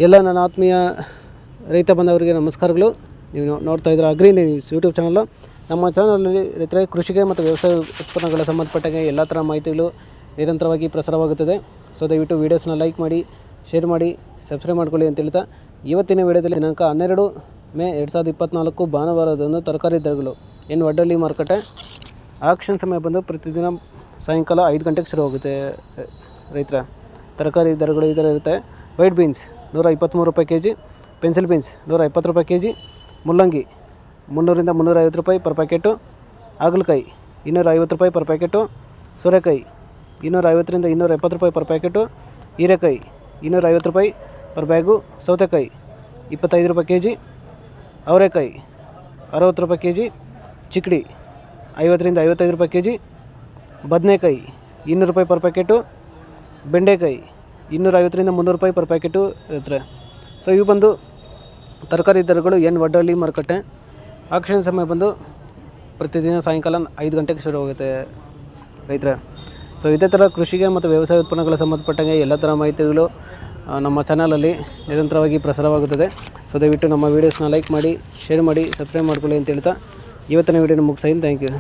ಎಲ್ಲ ನನ್ನ ಆತ್ಮೀಯ ರೈತ ಬಂದವರಿಗೆ ನಮಸ್ಕಾರಗಳು. ನೀವು ನೋಡ್ತಾ ಇದ್ದೀರ ಅಗ್ರಿ ನ್ಯೂಸ್ ಯೂಟ್ಯೂಬ್ ಚಾನಲ್ಲು. ನಮ್ಮ ಚಾನಲಲ್ಲಿ ರೈತರ ಕೃಷಿಗೆ ಮತ್ತು ವ್ಯವಸಾಯ ಉತ್ಪನ್ನಗಳ ಸಂಬಂಧಪಟ್ಟಾಗೆ ಎಲ್ಲ ಥರ ಮಾಹಿತಿಗಳು ನಿರಂತರವಾಗಿ ಪ್ರಸಾರವಾಗುತ್ತದೆ. ಸೊ ದಯವಿಟ್ಟು ವೀಡಿಯೋಸ್ನ ಲೈಕ್ ಮಾಡಿ, ಶೇರ್ ಮಾಡಿ, ಸಬ್ಸ್ಕ್ರೈಬ್ ಮಾಡ್ಕೊಳ್ಳಿ ಅಂತ ಹೇಳ್ತಾ, ಇವತ್ತಿನ ವಿಡಿಯೋದಲ್ಲಿ ದಿನಾಂಕ 12 ಮೇ 2024 ಭಾನುವಾರದಂದು ತರಕಾರಿ ದರಗಳು ವಡ್ಡಳ್ಳಿ ಮಾರುಕಟ್ಟೆ ಆಕ್ಷನ್ ಸಮಯ ಬಂದು ಪ್ರತಿದಿನ ಸಾಯಂಕಾಲ 5 ಗಂಟೆಗೆ ಶುರುವಾಗುತ್ತೆ. ರೈತರ ತರಕಾರಿ ದರಗಳು ಈ ಥರ ಇರುತ್ತೆ. ವೈಟ್ ಬೀನ್ಸ್ 123 ರೂಪಾಯಿ ಕೆ ಜಿ, ಪೆನ್ಸಿಲ್ ಬೀನ್ಸ್ 120 ರೂಪಾಯಿ ಕೆ ಜಿ, ಮುಲ್ಲಂಗಿ 300 ರಿಂದ 350 ರೂಪಾಯಿ ಪರ್ ಪ್ಯಾಕೆಟು, ಹಾಗಲಕಾಯಿ 250 ರೂಪಾಯಿ ಪರ್ ಪ್ಯಾಕೆಟು, ಸೋರೆಕಾಯಿ 250 ರಿಂದ 270 ರೂಪಾಯಿ ಪರ್ ಪ್ಯಾಕೆಟು, ಹೀರೆಕಾಯಿ 250 ರೂಪಾಯಿ ಪರ್ ಬ್ಯಾಗು, ಸೌತೆಕಾಯಿ 25 ರೂಪಾಯಿ ಕೆ ಜಿ, ಅವರೆಕಾಯಿ 60 ರೂಪಾಯಿ ಕೆ ಜಿ, ಚಿಕ್ಕಡಿ 50 ರಿಂದ 55 ರೂಪಾಯಿ ಕೆ ಜಿ, ಬದನೆಕಾಯಿ 200 ರೂಪಾಯಿ ಪರ್ ಪ್ಯಾಕೆಟು, ಬೆಂಡೆಕಾಯಿ 250 ರಿಂದ 300 ರೂಪಾಯಿ ಪರ್ ಪ್ಯಾಕೆಟು ಇರುತ್ತೆ. ಸೊ ಇವು ಬಂದು ತರಕಾರಿ ದರಗಳು ವಡ್ಡಳ್ಳಿ ಮಾರುಕಟ್ಟೆ ಆಕ್ಷನ್ ಸಮಯ ಬಂದು ಪ್ರತಿದಿನ ಸಾಯಂಕಾಲ 5 ಗಂಟೆಗೆ ಶುರುವಾಗುತ್ತೆ ರೈತರೆ. ಸೊ ಇದೇ ಥರ ಕೃಷಿಗೆ ಮತ್ತು ವ್ಯವಸಾಯ ಉತ್ಪನ್ನಗಳ ಸಂಬಂಧಪಟ್ಟಂಗೆ ಎಲ್ಲ ಥರ ಮಾಹಿತಿಗಳು ನಮ್ಮ ಚಾನಲಲ್ಲಿ ನಿರಂತರವಾಗಿ ಪ್ರಸಾರವಾಗುತ್ತದೆ. ಸೊ ದಯವಿಟ್ಟು ನಮ್ಮ ವೀಡಿಯೋಸ್ನ ಲೈಕ್ ಮಾಡಿ, ಶೇರ್ ಮಾಡಿ, ಸಬ್ಸ್ಕ್ರೈಬ್ ಮಾಡ್ಕೊಳ್ಳಿ ಅಂತ ಹೇಳ್ತಾ ಇವತ್ತಿನ ವೀಡಿಯೋನ ಮುಗಿಸ್ತೀನಿ. Thank you.